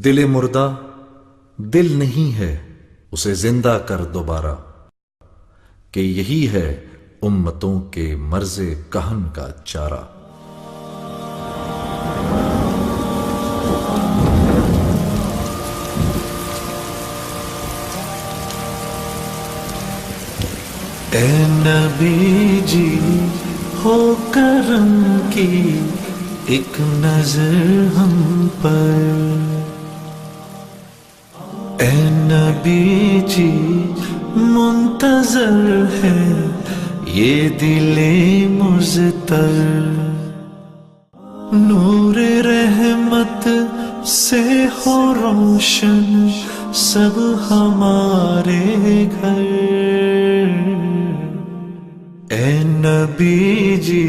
دل مردہ دل نہیں ہے، اسے زندہ کر دوبارہ، کہ یہی ہے امتوں کے مرض کہن کا چارہ۔ اے نبی جی ہو کرم کی ایک نظر ہم پر، اے نبی جی منتظر ہے یہ دل مضطر، نور رحمت سے ہو روشن سب ہمارے گھر، اے نبی جی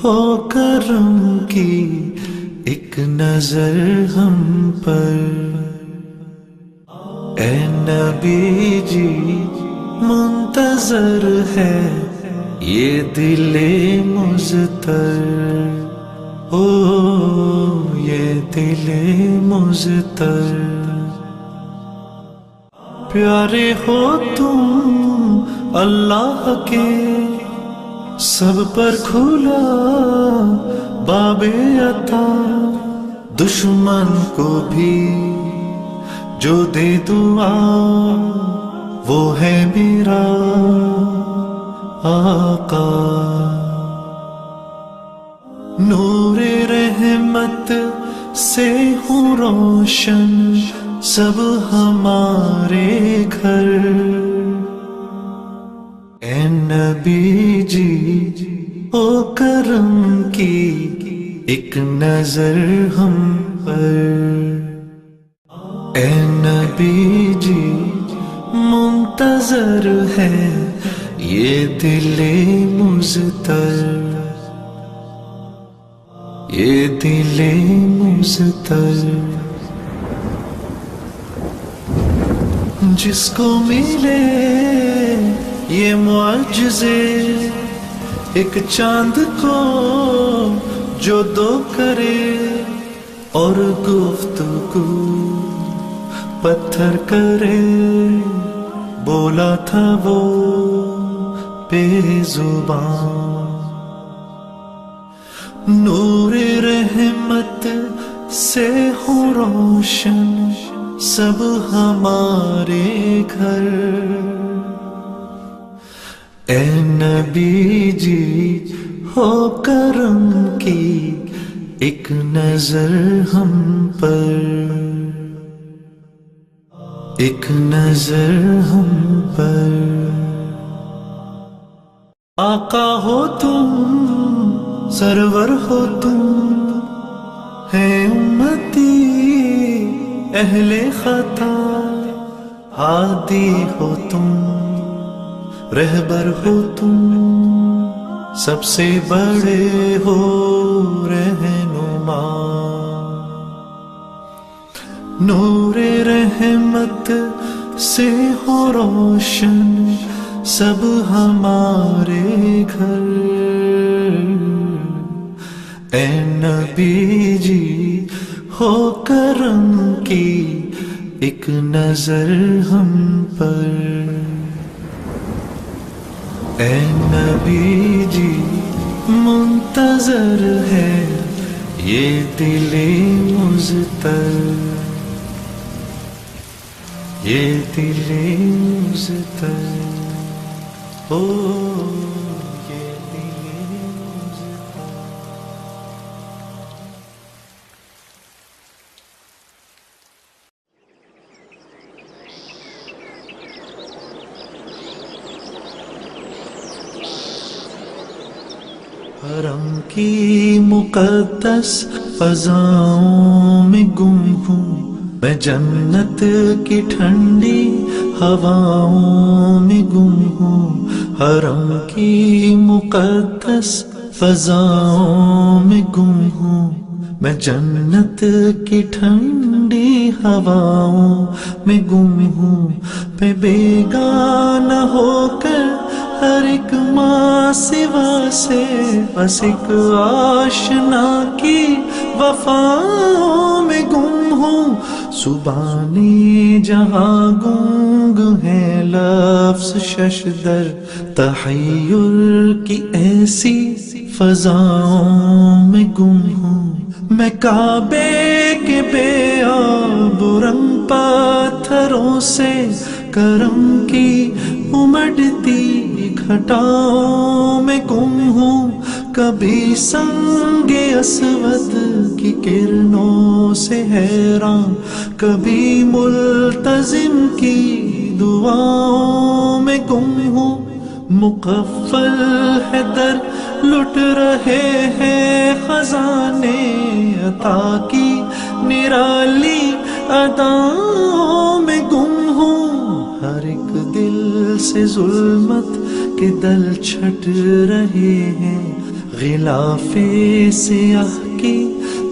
ہو کرم کی ایک نظر ہم پر، اے نبی جی منتظر ہے یہ دل مضطر، او یہ دل مضطر۔ پیارے ہو تم اللہ کے، سب پر کھلا باب عطا، دشمن کو بھی جو دے دعا وہ ہے میرا آقا، نور رحمت سے ہوں روشن سب ہمارے گھر، اے نبی جی او کرم کی ایک نظر ہم پر، اے نبی جی منتظر ہے یہ دل مضطر، یہ دل مضطر۔ جس کو ملے یہ معجزے، ایک چاند کو جو دو کرے اور گفتگو پتھر کرے، بولا تھا وہ بے زبان، نور رحمت سے ہو روشن سب ہمارے گھر، اے نبی جی ہو کرم کی ایک نظر ہم پر، ایک نظر ہم پر۔ آقا ہو تم سرور ہو تم، ہے امتی اہل خطا، ہادی ہو تم رہبر ہو تم، سب سے بڑے ہو رہنما، نور رحمت سے ہو روشن سب ہمارے گھر، اے نبی جی ہو کرم کی ایک نظر ہم پر، اے نبی جی منتظر ہے یہ دل مضطر، یہ دل مضطر، او یہ دل مضطر۔ حرم کی مقدس فضاؤں میں گم ہوں میں، جنت کی ٹھنڈی ہواؤں میں گم ہوں، حرم کی مقدس فضاؤں میں گم ہوں میں، جنت کی ٹھنڈی ہواؤں میں گم ہوں، میں بیگانہ ہو کر ہر ایک ماں سوا سے، بس ایک آشنا کی وفاؤں میں گم ہوں، زبانی جہاں گنگ ہے لفظ ششدر، تحیر کی ایسی فضاؤں میں گم ہوں، میں کعبے کے بے آب رنگ پتھروں سے کرم کی امڑتی گھٹاؤں میں گم ہوں، کبھی سنگ اسود کی کرنوں سے حیران، کبھی ملتزم کی دعاؤں میں گم ہوں، مقفل ہے در لٹ رہے ہیں خزانے عطا کی نرالی اداؤں میں گم ہوں، ہر ایک دل سے ظلمت کے دل چھٹ رہے ہیں، غلاف سیاہ کی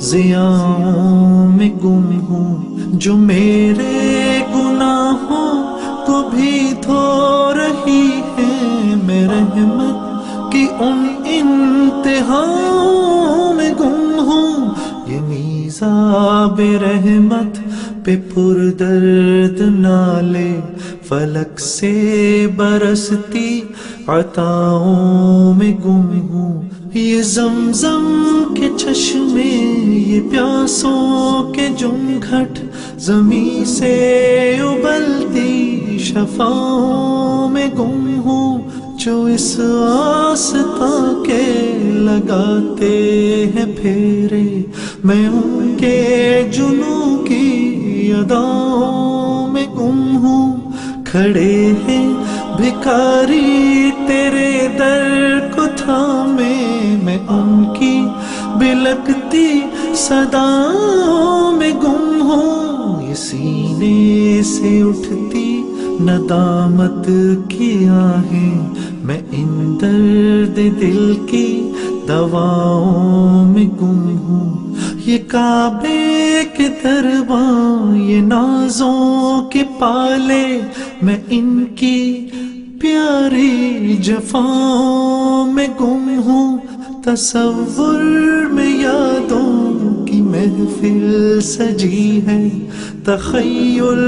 ضیاؤں میں گم ہوں، جو میرے گناہوں کو بھی دھو رہی ہے، میں رحمت کی ان انتہاؤں میں گم ہوں، یہ میزاب رحمت پہ پردرد نالے فلک سے برستی عطاؤں میں گم ہوں، یہ زمزم کے چشمے، یہ پیاسوں کے جمگھٹ، زمیں سے ابلتی شفاؤں میں گم ہوں، جو اس آستاں کے لگاتے ہیں پھیرے، میں ان کے جنوں کی اداؤں میں گم ہوں، کھڑے ہیں بھکاری تیرے در کو تھامے، میں ان کی بلکتی صداؤں میں گم ہوں، یہ سینے سے اٹھتی ندامت کی آہیں، میں ان درد دل کی دواؤں میں گم ہوں، یہ کعبے کے درباں، یہ نازوں کے پالے، میں ان کی پیاری جفاؤں میں گم ہوں، تصور میں یادوں کی محفل سجی ہے، تخیل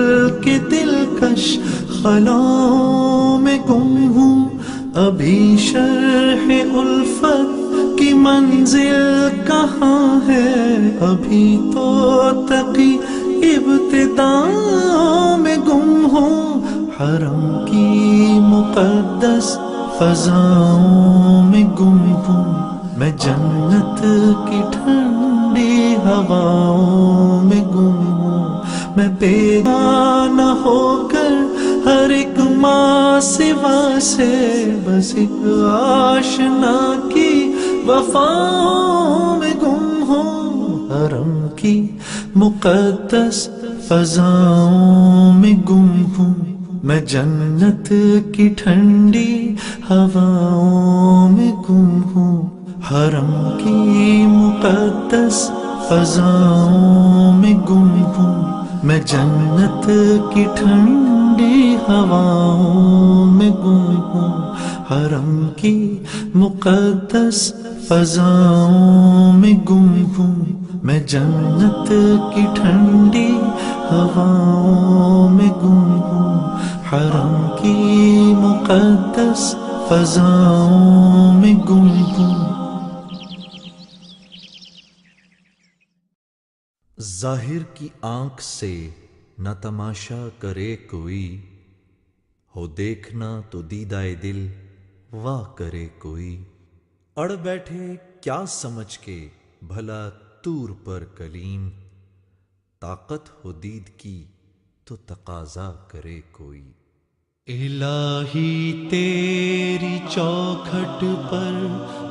کے دلکش خلاؤں میں گم ہوں، ابھی شرح الفت کی منزل کہاں ہے، ابھی تو تقی ابتداؤں میں گم ہوں، حرم کی مقدس فضاؤں میں گم ہوں، میں جنت کی ٹھنڈی ہواؤں میں گم ہوں، میں بیگانہ ہو کر ہر ایک ماں سوا سے بس ایک آشنا کی وفاؤں میں گم ہوں، حرم کی مقدس فضاؤں میں گم ہوں، میں جنت کی ٹھنڈی ہواؤں میں گم ہوں، حرم کی مقدس فضاؤں میں گم ہوں، میں جنت کی ٹھنڈی ہواؤں میں گم ہوں، حرم کی مقدس فضاؤں میں گم ہوں، میں جنت کی ٹھنڈی ہواؤں میں گم ہوں، حرم کی مقدس فضاؤں میں گم ہوں۔ ظاہر کی آنکھ سے نہ تماشا کرے کوئی، ہو دیکھنا تو دیدائے دل واہ کرے کوئی، اڑ بیٹھے کیا سمجھ کے بھلا طور پر کلیم، طاقت ہو دید کی تو تقاضا کرے کوئی۔ الہی تیری چوکھٹ پر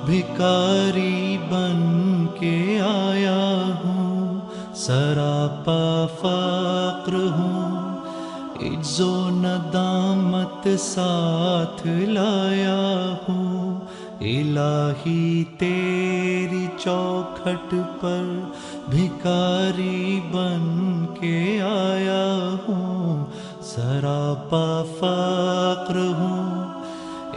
بھکاری بن کے آیا ہوں، سراپا فقر ہوں، عجز و ندامت ساتھ لایا ہوں، الہی تیری چوکھٹ پر بھکاری بن کے آیا ہوں، سراپا فقر ہوں،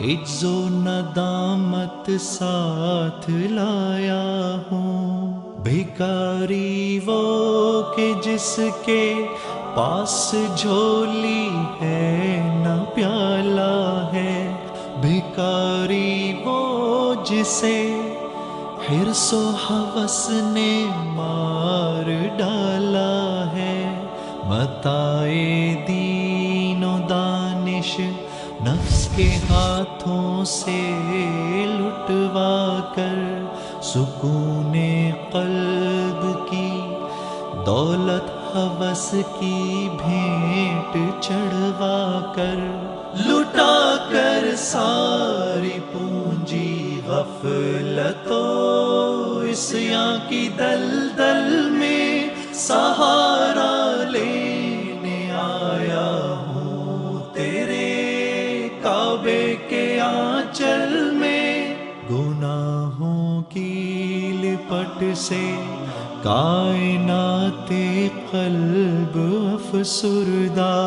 عجز و ندامت ساتھ لایا ہوں، بھکاری وہ کہ جس کے پاس جھولی ہے نہ پیالہ ہے، بھکاری وہ جسے حرص و ہوس نے مار ڈالا ہے، متاع دین و دانش نفس کے ہاتھوں سے لٹوا کر، سکون قلب کی دولت ہوس کی بھینٹ چڑھوا کر، لٹا کر ساری پونجی غفلت و عصیاں کی دلدل میں سہارا لینے آیا ہوں تیرے کعبے کے آنچل میں، گناہوں کی لپٹ سے کائنات قلب افسردہ،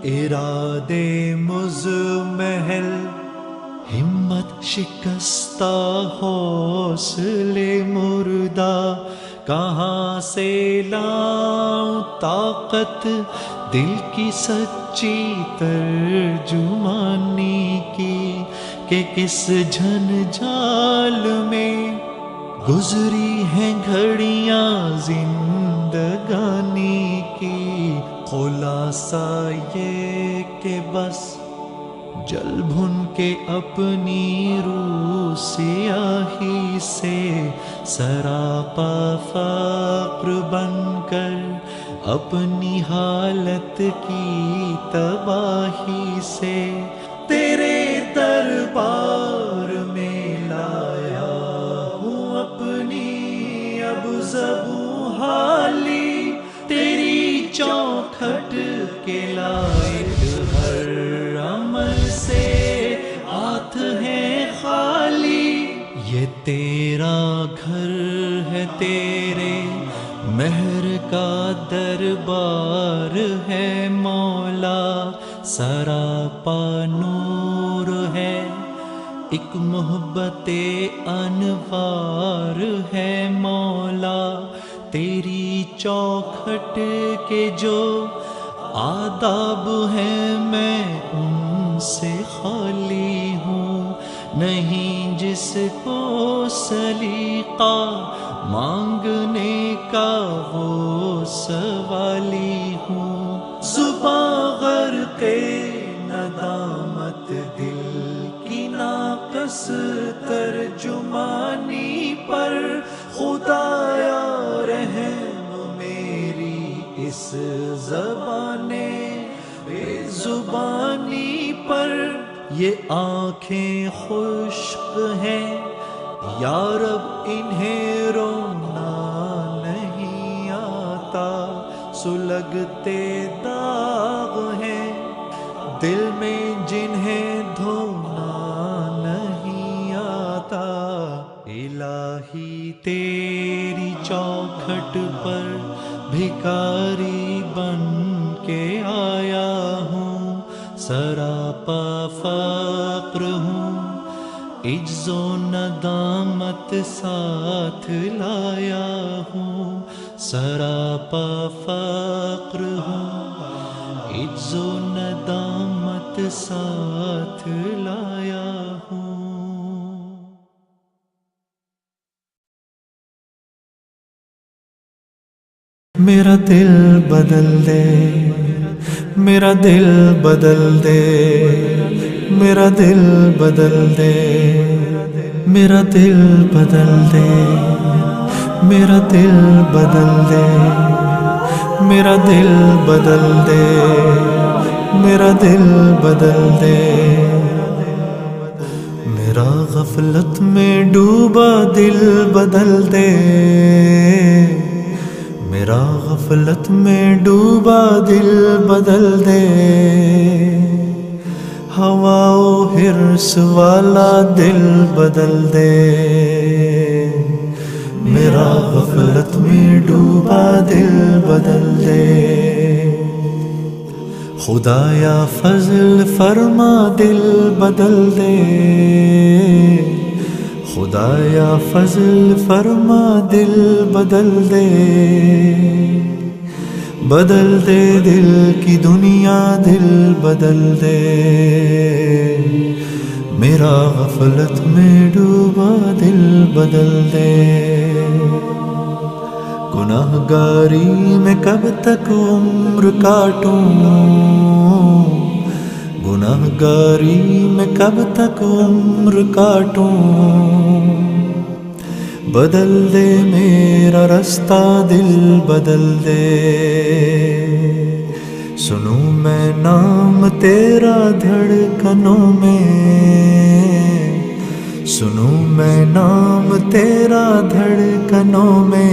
ارادے مزمحل ہمت شکستہ حوصلے مردہ، کہاں سے لاؤں طاقت دل کی سچی ترجمانی کی، کہ کس جھنجھال میں گزری ہیں گھڑیاں زندگانی کی، خلاصہ یہ کہ بس جل بھن کے اپنی روح سیاہی سے، سراپا فقر بن کر اپنی حالت کی تباہی سے، تیرے دربار میں لایا ہوں اپنی اب زبوں حالی، تیری چوکھٹ کے لائق ہر عمل سے ہاتھ ہے خالی، یہ تیرا گھر ہے، تیرے مہر کا دربار ہے مولا، سراپا نور ہے، ایک محبت انوار ہے مولا، تیری چوکھٹ کے جو آداب ہیں میں ان سے خالی ہوں، نہیں جس کو سلیقہ مانگنے کا وہ سوالی ہوں، زباں غرق ندامت دل کی ناقص ترجمانی پر، خدایا رحم میری اس زبان بے زبانی پر، یہ آنکھیں خشک ہیں یا رب انہیں رونا نہیں آتا، سلگتے داغ ہیں دل میں جنہیں دھونا نہیں آتا، الہی تیری چوکھٹ پر بھکاری بن کے آیا ہوں، سراپا فقر ہوں، عجز و ندامت ساتھ لایا ہوں، سراپا فقر ہوں، عجز و ندامت ساتھ لایا ہوں۔ میرا دل بدل دے، میرا دل بدل دے، میرا دل بدل دے، میرا دل بدل دے، میرا دل بدل دے، میرا دل بدل دے، میرا دل بدل دے، میرا غفلت میں ڈوبا دل بدل دے، میرا غفلت میں ڈوبا دل بدل دے، ہوا و حرص والا دل بدل دے، میرا غفلت میں ڈوبا دل بدل دے، خدایا فضل فرما دل بدل دے، خدایا فضل فرما دل بدل دے، بدل دے دل کی دنیا دل بدل دے، میرا غفلت میں ڈوبا دل بدل دے۔ گناہ گاری میں کب تک عمر کاٹوں، گناہ گاری میں کب تک عمر کاٹوں، بدل دے میرا رستہ دل بدل دے۔ سنوں میں نام تیرا دھڑکنوں میں، سنوں میں نام تیرا دھڑکنوں میں،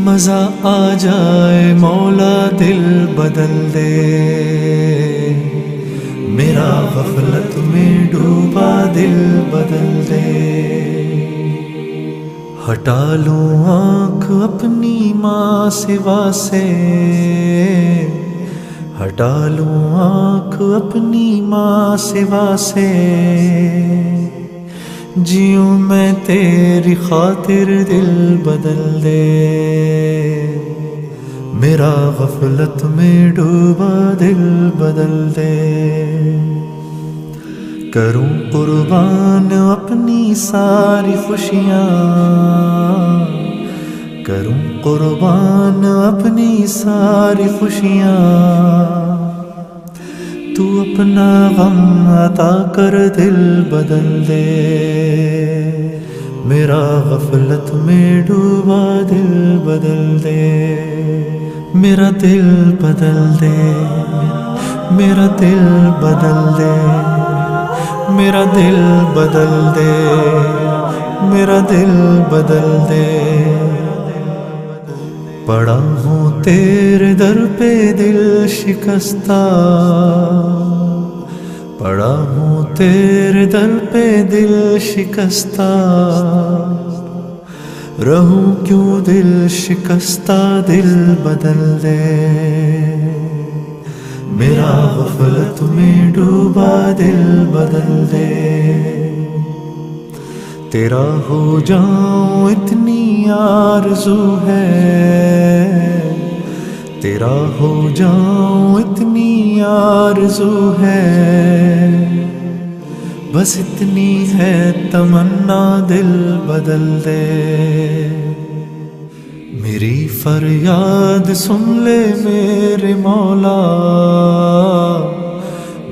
مزہ آ جائے مولا دل بدل دے، میرا غفلت میں ڈوبا دل بدل دے۔ ہٹا لوں آنکھ اپنی ماں سوا سے، ہٹا لوں آنکھ اپنی ماں سوا سے، جیوں میں تیری خاطر دل بدل دے، میرا غفلت میں ڈوبا دل بدل دے۔ کروں قربان اپنی ساری خوشیاں، کروں قربان اپنی ساری خوشیاں، تو اپنا غم عطا کر دل بدل دے، میرا غفلت میں ڈوبا دل بدل دے، میرا دل بدل دے، میرا دل بدل دے، میرا دل بدل دے، میرا دل بدل دے۔ پڑا ہوں تیرے در پہ دل شکستہ، پڑا ہوں تیرے در پہ دل شکستہ، رہوں کیوں دل شکستہ دل بدل دے، میرا غفلت میں ڈوبا دل بدل دے۔ تیرا ہو جاؤں اتنی آرزو ہے، تیرا ہو جاؤں اتنی آرزو ہے، بس اتنی ہے تمنا دل بدل دے، میری فریاد سن لے میرے مولا،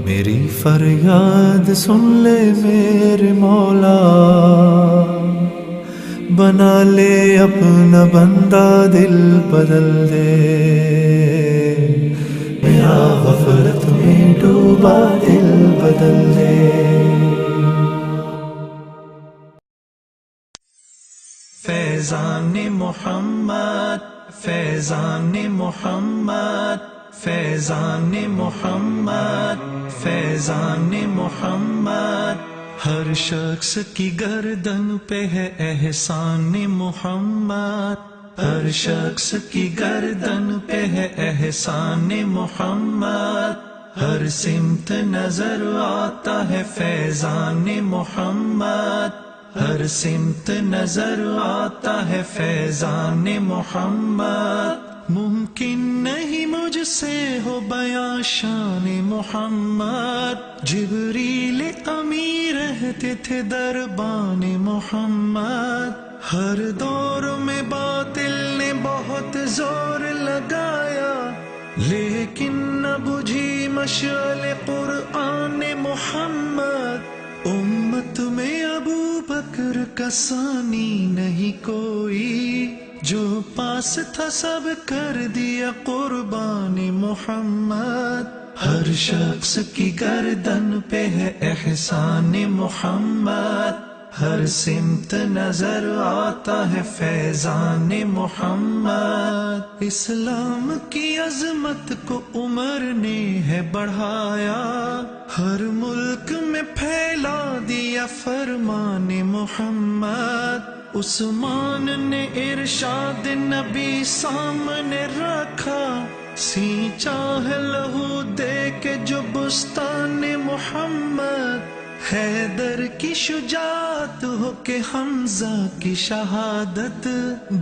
میری فریاد سن لے میرے مولا، بنا لے اپنا بندہ دل بدل دے، میرا غفلت میں ڈوبا دل بدل دے۔ فیضان محمد، فیضان محمد، فیضان محمد، فیضان محمد، ہر شخص کی گردن پہ ہے احسان محمد، ہر شخص کی گردن پہ ہے احسان محمد، ہر سمت نظر آتا ہے فیضان محمد، ہر سمت نظر آتا ہے فیضان محمد، ممکن نہیں مجھ سے ہو بیاں شان محمد، جبریل امی رہتے تھے دربان محمد، ہر دور میں باطل نے بہت زور لگایا، لیکن نہ بجھی مشعل قرآن محمد، امت میں ابو بکر کا ثانی نہیں کوئی، جو پاس تھا سب کر دیا قربان محمد، ہر شخص کی گردن پہ ہے احسان محمد، ہر سمت نظر آتا ہے فیضان محمد، اسلام کی عظمت کو عمر نے ہے بڑھایا، ہر ملک میں پھیلا دیا فرمان محمد، عثمان نے ارشاد نبی سامنے رکھا، سینچا ہے لہو دے کے جو بستان محمد، حیدر کی شجاعت ہو کہ حمزہ کی شہادت،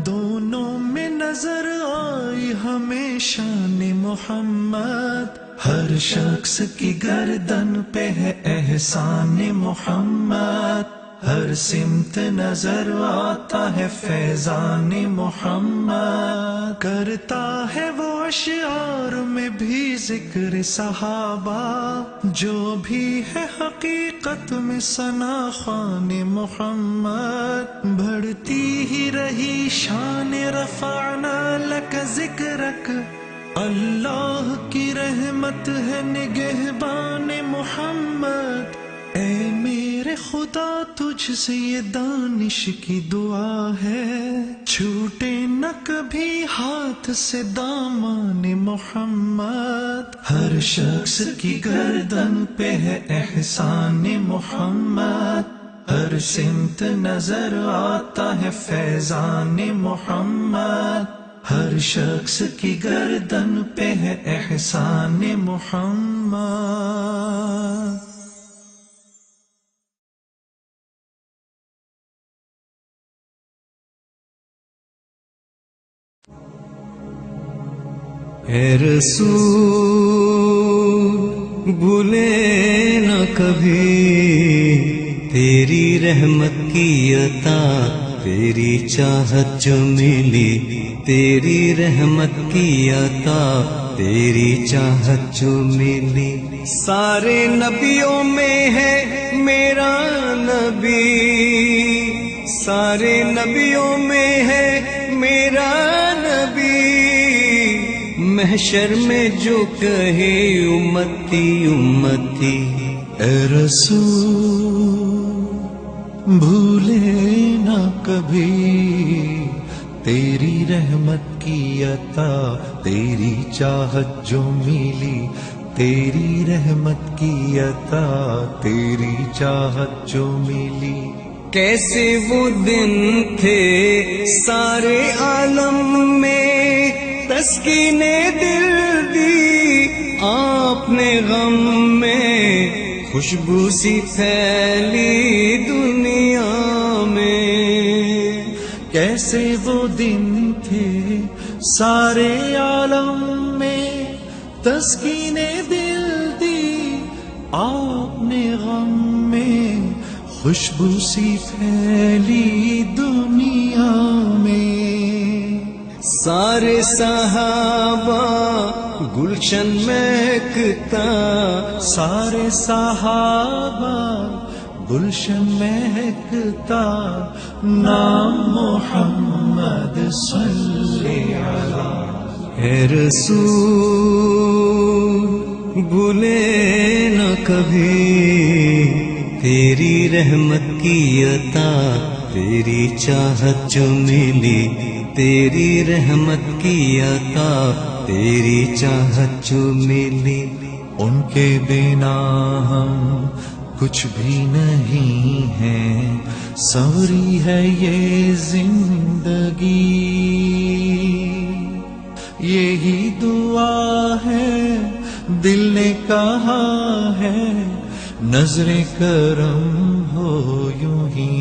دونوں میں نظر آئی ہمیں شان محمد، ہر شخص کی گردن پہ ہے احسان محمد، ہر سمت نظر آتا ہے فیضان محمد، کرتا ہے وہ اشعار میں بھی ذکر صحابہ، جو بھی ہے حقیقت میں ثنا خوان محمد، بڑھتی ہی رہی شان رفعنا لک ذکرک، اللہ کی رحمت ہے نگہبان محمد، اے میرے خدا تجھ سے یہ دانش کی دعا ہے، چھوٹے نہ کبھی ہاتھ سے دامان محمد، ہر شخص کی گردن پہ ہے احسان محمد، ہر سمت نظر آتا ہے فیضان محمد، ہر شخص کی گردن پہ ہے احسان محمد۔ اے رسول بھولے نہ کبھی تیری رحمت کی عطا، تیری چاہت جو ملی، تیری رحمت کی عطا، تیری چاہت جو ملی، سارے نبیوں میں ہے میرا نبی، سارے نبیوں میں ہے میرا نبی، محشر میں جو کہے امتی امتی، اے رسول بھولے نہ کبھی تیری رحمت کی عطا، تیری چاہت جو ملی، تیری رحمت کی عطا، تیری چاہت جو ملی، کیسے وہ دن تھے سارے عالم میں تسکین دل دی آپ نے غم میں، خوشبو سی پھیلی دنیا میں، کیسے وہ دن تھے سارے عالم میں تسکین دل دی آپ نے غم میں، خوشبو سی پھیلی دنیا میں، سارے صحابہ گلشن مہکتا، سارے صحابہ گلشن مہکتا، نام محمد صلی علیہ، اے رسول بھولے نہ کبھی تیری رحمت کی عطا، تیری چاہت جو ملی، تیری رحمت کی عطا، تیری چاہت جو ملی، ان کے بنا ہم کچھ بھی نہیں ہیں، سوری ہے یہ زندگی، یہی دعا ہے دل نے کہا ہے، نظر کرم ہو یوں ہی،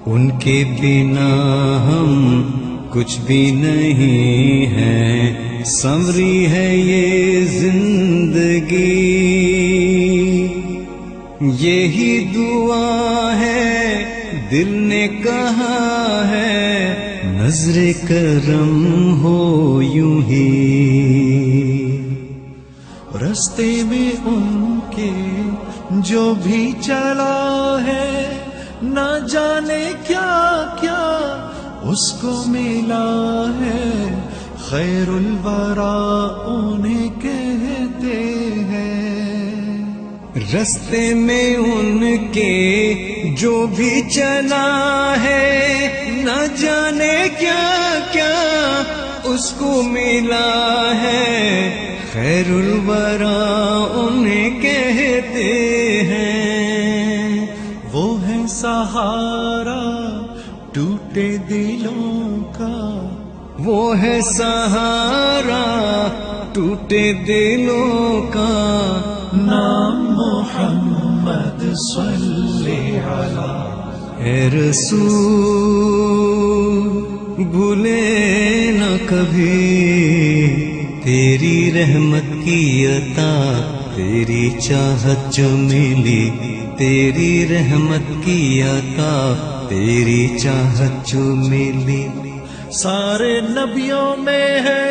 ان کے بنا ہم کچھ بھی نہیں ہیں، سنوری ہے یہ زندگی، یہی دعا ہے دل نے کہا ہے، نظر کرم ہو یوں ہی، رستے میں ان کے جو بھی چلا ہے، نہ جانے کیا کیا اس کو ملا ہے، خیر الورا انہیں کہتے ہیں، رستے میں ان کے جو بھی چلا ہے، نہ جانے کیا کیا اس کو ملا ہے، خیر الورا انہیں کہتے ہیں، وہ ہے سہارا ٹوٹے دلوں کا، وہ ہے سہارا ٹوٹے دلوں کا، نام محمد صلی علی اے رسول بھولے نہ کبھی تیری رحمت کی عطا تیری چاہت جو ملی تیری رحمت کی عطا تیری چاہت جو ملی سارے نبیوں میں ہے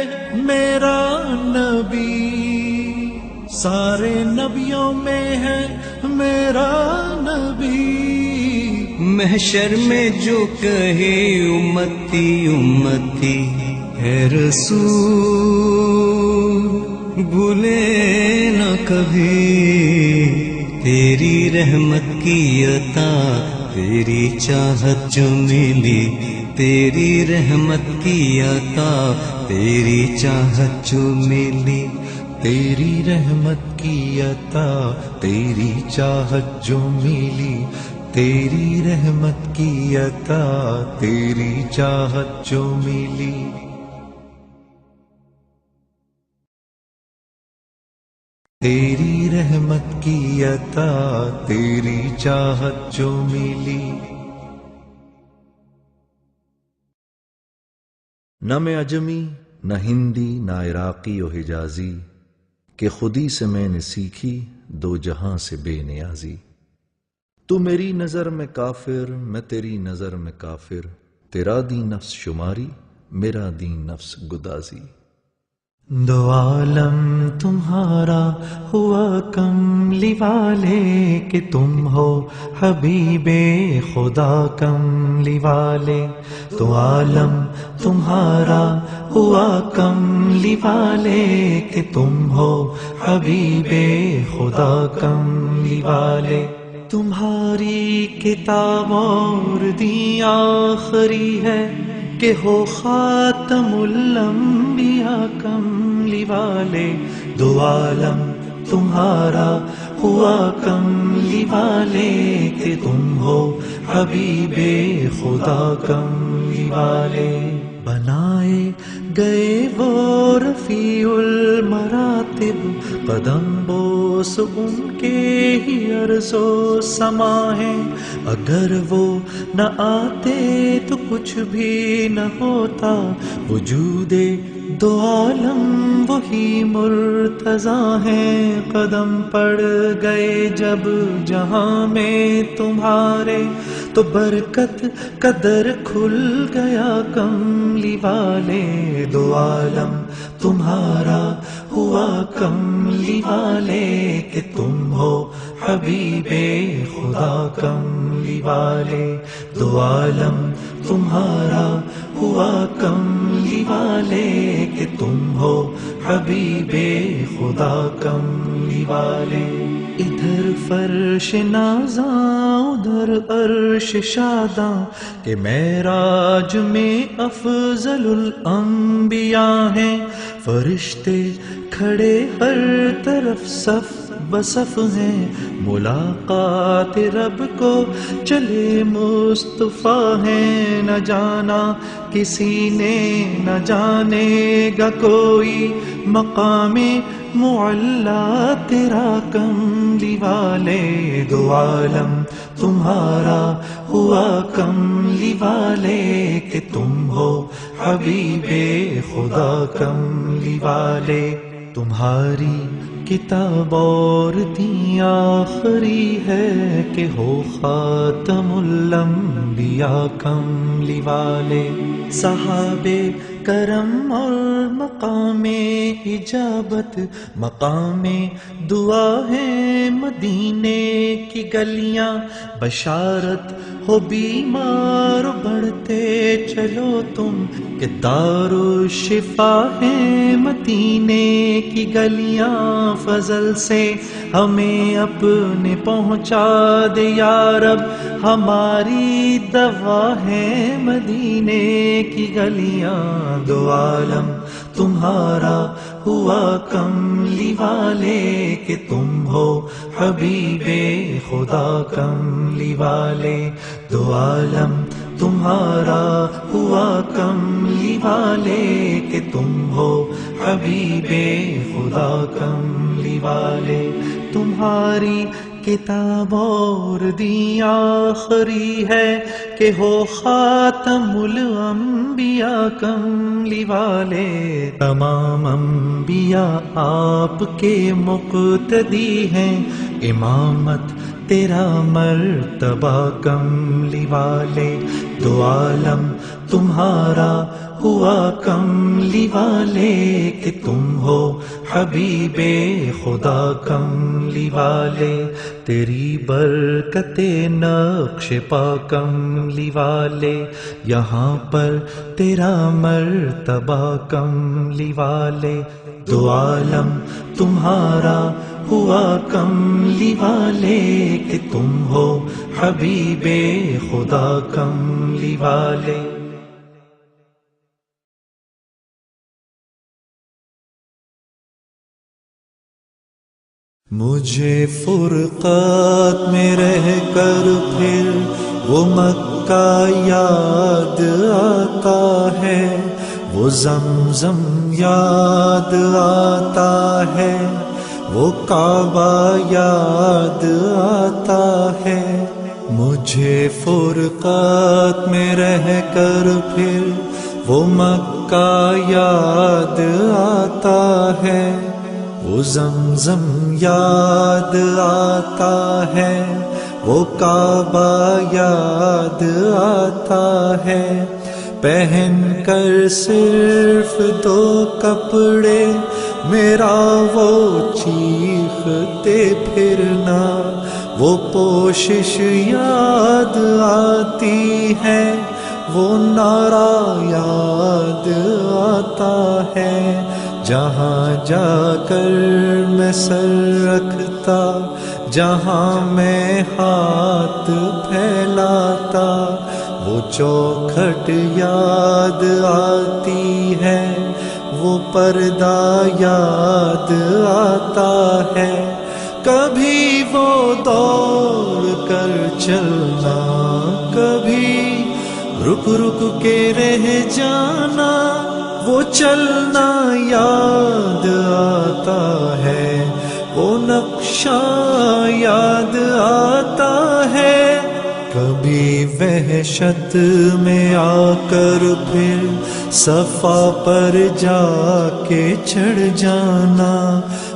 میرا نبی سارے نبیوں میں ہے میرا نبی محشر میں جو کہے امتی امتی اے رسول بھولے نہ کبھی تیری رحمت کی عطا تیری چاہت جو ملی تیری رحمت کی عطا تیری چاہت جو ملی تیری رحمت کی عطا تیری چاہت جو ملی تیری رحمت کی عطا تیری چاہت جو ملی تیری رحمت کی عطا تیری چاہت جو ملی نہ میں عجمی نہ ہندی نہ عراقی و حجازی کہ خودی سے میں نے سیکھی دو جہاں سے بے نیازی تو میری نظر میں کافر میں تیری نظر میں کافر تیرا دین نفس شماری میرا دین نفس گدازی دو عالم تمہارا ہوا کملی والے کہ تم ہو حبیب خدا کملی والے دو عالم تمہارا ہوا کملی والے کہ تم ہو حبیب خدا کملی والے تمہاری کتاب اور دین آخری ہے کہ ہو خاتم الانبیاء کملی والے دو عالم تمہارا ہوا کملی والے کہ تم ہو حبیب خدا کملی والے بنائے گئے وہ رفیع المراتب قدم بوس ان کے ہی عرض و سما ہے اگر وہ نہ آتے تو کچھ بھی نہ ہوتا وجود دو عالم وہی مرتضیٰ ہیں قدم پڑ گئے جب جہاں میں تمہارے تو برکت قدر کھل گیا کملی والے دو عالم تمہارا ہوا کملی والے کہ تم ہو حبیب خدا کملی والے دو عالم تمہارا ہوا کملی والے کہ تم ہو حبیب خدا کملی والے ادھر فرش نازاں ادھر عرش شاداں کہ معراج میں افضل الانبیاء ہیں فرشتے کھڑے ہر طرف صف بصف ہیں ملاقات رب کو چلے مصطفیٰ ہیں نہ جانا کسی نے نہ جانے گا کوئی مقام معلا تیرا کملی والے دو عالم تمہارا ہوا کملی والے کہ تم ہو حبیب خدا کملی والے تمہاری کتاب اور دین آخری ہے کہ ہو خاتم الانبیاء کملی والے صحابے کرم اور مقام اجابت مقام دعا ہے مدینے کی گلیاں بشارت ہو بیمار بڑھتے چلو تم کہ دار الشفا ہے مدینے کی گلیاں فضل سے ہمیں اپنے پہنچا دے یا رب ہماری دوا ہے مدینے کی گلیاں دو عالم تمہارا ہوا کملی والے کہ تم ہو حبیب خدا کملی والے دو عالم تمہارا ہوا کملی والے کہ تم ہو حبیب خدا کملی والے تمہاری کتاب اور دی آخری ہے کہ ہو خاتم الانبیاء کملی والے. تمام انبیاء آپ کے مقتدی ہیں، امامت تیرا مرتبہ کملی والے. دو عالم تمہارا ہوا کملی والے کہ تم ہو حبیب خدا کملی والے. تیری برکت نقش پا کملی والے، یہاں پر تیرا مرتبہ کملی والے. دو عالم تمہارا ہوا کملی والے کہ تم ہو حبیب خدا کملی والے. مجھے فرقات میں رہ کر پھر وہ مکہ یاد آتا ہے، وہ زمزم یاد آتا ہے، وہ کعبہ یاد آتا ہے. مجھے فرقات میں رہ کر پھر وہ مکہ یاد آتا ہے، وہ زمزم یاد آتا ہے، وہ کعبہ یاد آتا ہے. پہن کر صرف دو کپڑے میرا وہ چیختے پھرنا، وہ پوشش یاد آتی ہے، وہ نعرہ یاد آتا ہے. جہاں جا کر میں سر رکھتا، جہاں میں ہاتھ پھیلاتا، وہ چوکھٹ یاد آتی ہے، وہ پردہ یاد آتا ہے. کبھی وہ دوڑ کر چلنا، کبھی رک رک کے رہ جانا، وہ چلنا یاد آتا ہے، وہ نقشہ یاد آتا ہے. کبھی وحشت میں آ کر پھر صفا پر جا کے چڑھ جانا،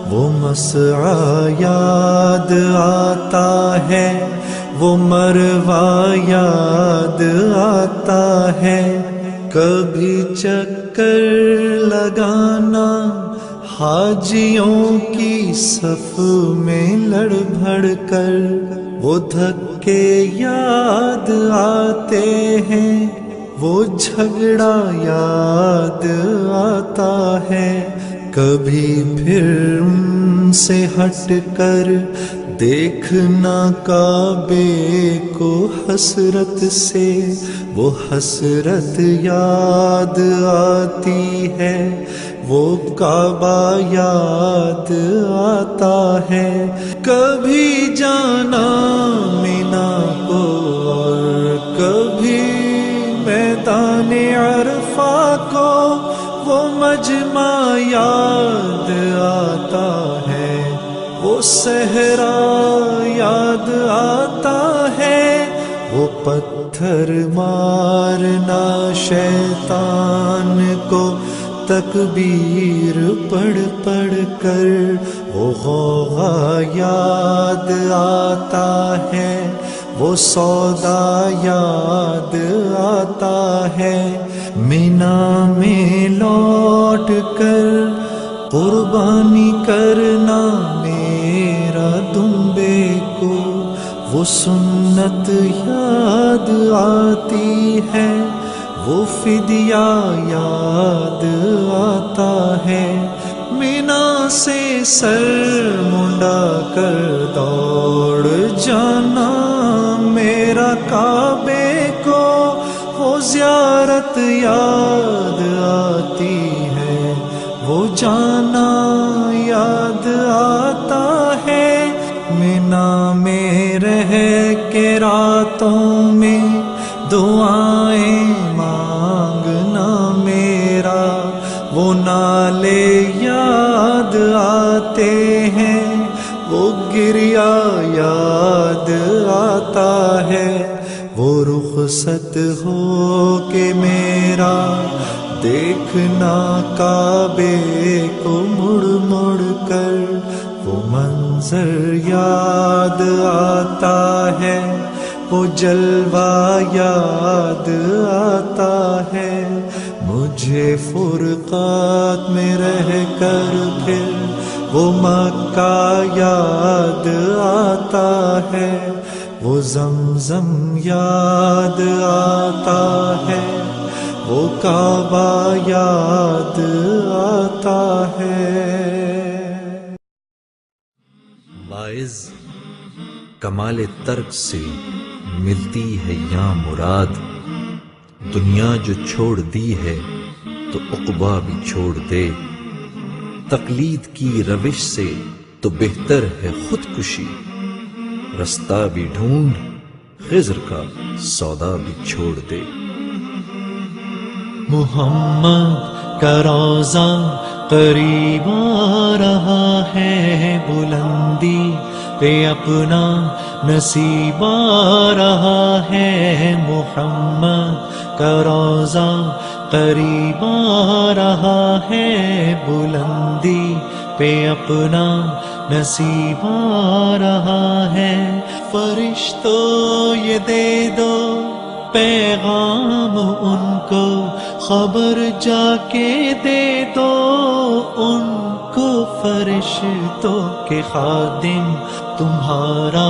وہ مسعی یاد آتا ہے، وہ مروہ یاد آتا ہے. کبھی چکر لگانا حاجیوں کی صف میں لڑ بھڑ کر، وہ دھکے یاد آتے ہیں، وہ جھگڑا یاد آتا ہے. کبھی پھر ان سے ہٹ کر دیکھنا کعبے کو حسرت سے، وہ حسرت یاد آتی ہے، وہ کعبہ یاد آتا ہے. کبھی جانا مینا کو اور کبھی میدان عرفہ کو، وہ مجمع یاد آتا ہے، وہ صحرا یاد آتا ہے، وہ پتھر مارنا شیطان کو تکبیر پڑھ پڑھ کر، وہ غوغا یاد آتا ہے، وہ سودا یاد آتا ہے. مینا میں لوٹ کر قربانی کرنا میرا دمبے کو، وہ سنت یاد آتی ہے، وہ فدیہ یاد آتا ہے. مینا سے سر منڈا کر دوڑ جانا میرا کعبے کو، وہ زیارت یاد آتی ہے، وہ جانا یاد آتا ہے. مینا میں رہ کے راتوں میں دعائیں مانگنا میرا، وہ نالے یاد آتے ہیں، وہ گریا یاد رخصت ہو کہ میرا دیکھنا کعبے کو مڑ مڑ کر، وہ منظر یاد آتا ہے، وہ جلوہ یاد آتا ہے، مجھے فرقات میں رہ کر پھر وہ مکہ یاد آتا ہے، وہ زمزم یاد آتا ہے، وہ کعبہ یاد آتا ہے۔ واعظ کمال ترک سے ملتی ہے یا مراد، دنیا جو چھوڑ دی ہے تو عقبہ بھی چھوڑ دے، تقلید کی روش سے تو بہتر ہے خودکشی، رستہ بھی ڈھونڈ خضر کا سودا بھی چھوڑ دے۔ محمد کا روضہ قریب آ رہا ہے، بلندی پہ اپنا نصیب آ رہا ہے، محمد کا روضہ قریب آ رہا ہے، بلندی پہ اپنا نصیب آ رہا ہے، فرشتوں یہ دے دو پیغام ان کو، خبر جا کے دے دو ان کو، فرشتوں کے خادم تمہارا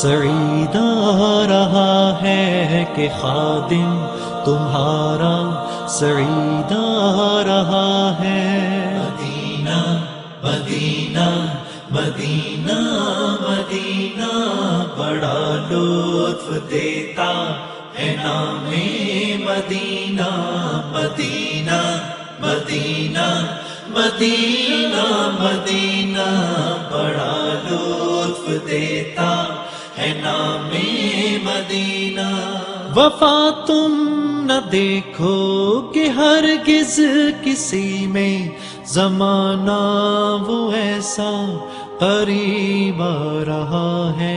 سعید آ رہا ہے، کہ خادم تمہارا سعید آ رہا ہے۔ مدینہ مدینہ مدینہ مدینہ بڑا لطف دیتا ہے نام مدینہ، مدینہ مدینہ مدینہ مدینہ بڑا لطف دیتا ہے نام مدینہ۔ وفا تم نہ دیکھو کہ ہرگز کسی میں، زمانہ وہ ایسا قریب آ رہا ہے،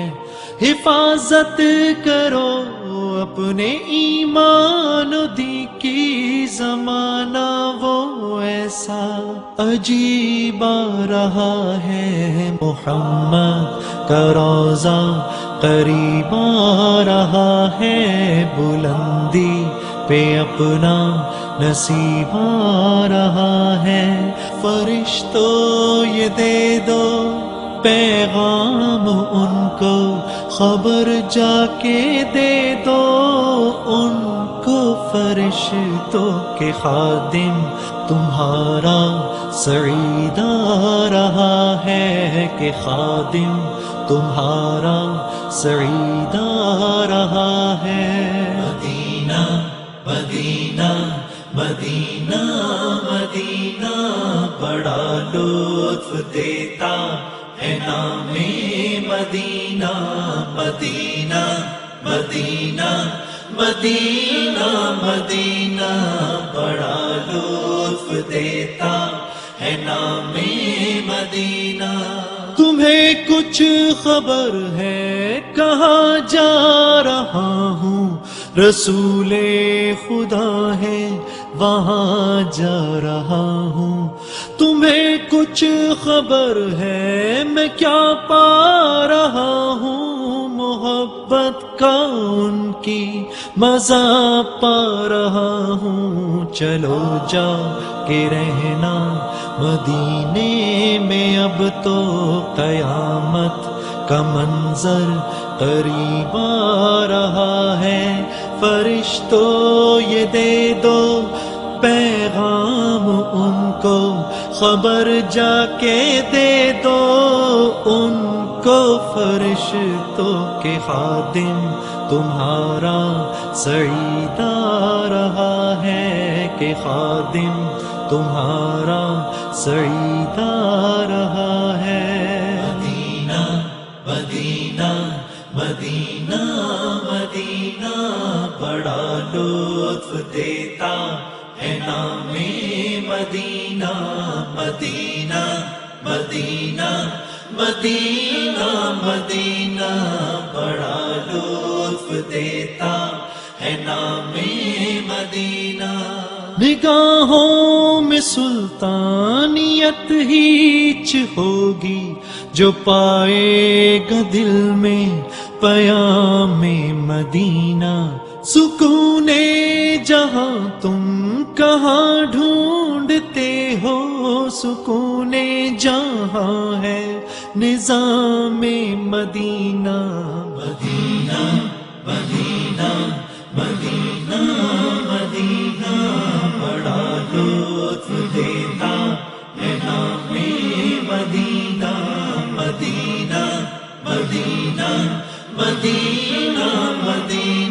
حفاظت کرو اپنے ایمان و دین کی، زمانہ وہ ایسا عجیب آ رہا ہے، محمد کا روضہ قریب آ رہا ہے، بلندی پہ اپنا نصیب آ رہا ہے، فرشتوں یہ دے دو پیغام ان کو، خبر جا کے دے دو ان کو، فرشتوں کے خادم تمہارا سعید آ رہا ہے، کہ خادم تمہارا سعید آ رہا ہے۔ مدینہ مدینہ مدینہ مدینہ بڑا لطف دیتا ہے نام مدینہ، مدینہ مدینہ مدینہ مدینہ بڑا لطف دیتا ہے نام مدینہ۔ تمہیں کچھ خبر ہے کہاں جا رہا ہوں، رسول خدا ہے وہاں جا رہا ہوں، تمہیں کچھ خبر ہے میں کیا پا رہا ہوں، محبت کا ان کی مزہ پا رہا ہوں، چلو جا کے رہنا مدینے میں، اب تو قیامت کا منظر قریب آ رہا ہے، فرشتوں یہ دے دو پیغام ان کو، خبر جا کے دے دو ان کو، فرشتوں کے خادم تمہارا سعید آ رہا ہے، کہ خادم تمہارا سعید آ رہا ہے۔ مدینہ مدینہ مدینہ مدینہ بڑا لطف دیتا ہے نام مدینہ، مدینہ مدینہ مدینہ مدینہ بڑا لطف دیتا ہے نام مدینہ. نگاہوں میں سلطانیت ہیچ ہوگی جو پائے گا دل میں پیام مدینہ. سکون جہاں تم کہاں ڈھونڈتے ہو، سکون جہاں ہے نظام مدینہ. مدینہ مدینہ مدینہ مدینہ بڑا لطف دیتا ہے نام مدینہ. مدینہ مدینہ مدینہ مدینہ